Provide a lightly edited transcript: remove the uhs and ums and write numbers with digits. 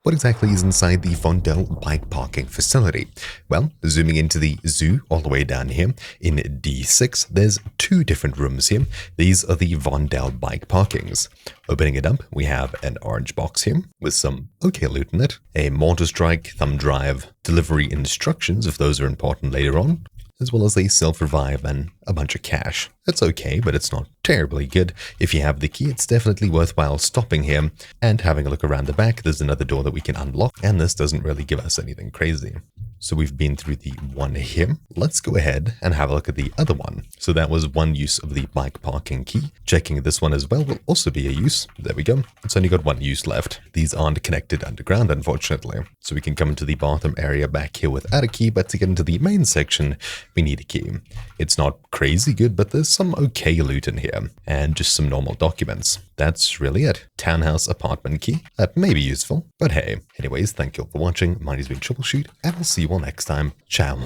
what exactly is inside the Vondel bike parking facility? Well, zooming into the zoo all the way down here in D6, there's two different rooms here. These are the Vondel bike parkings. Opening it up, we have an orange box here with some okay loot in it, a mortar strike, thumb drive, delivery instructions if those are important later on, as well as a self-revive and a bunch of cash. It's okay, but it's not terribly good. If you have the key, it's definitely worthwhile stopping here and having a look around the back. There's another door that we can unlock, and this doesn't really give us anything crazy. So we've been through the one here. Let's go ahead and have a look at the other one. So that was one use of the bike parking key. Checking this one as well will also be a use. There we go. It's only got one use left. These aren't connected underground, unfortunately. So we can come into the bathroom area back here without a key, but to get into the main section, we need a key. It's not crazy good, but there's some okay loot in here and just some normal documents. That's really it. Townhouse apartment key. That may be useful, but hey. Anyways, thank you all for watching. My name's been Troubleshoot, and I'll see you all next time. Ciao.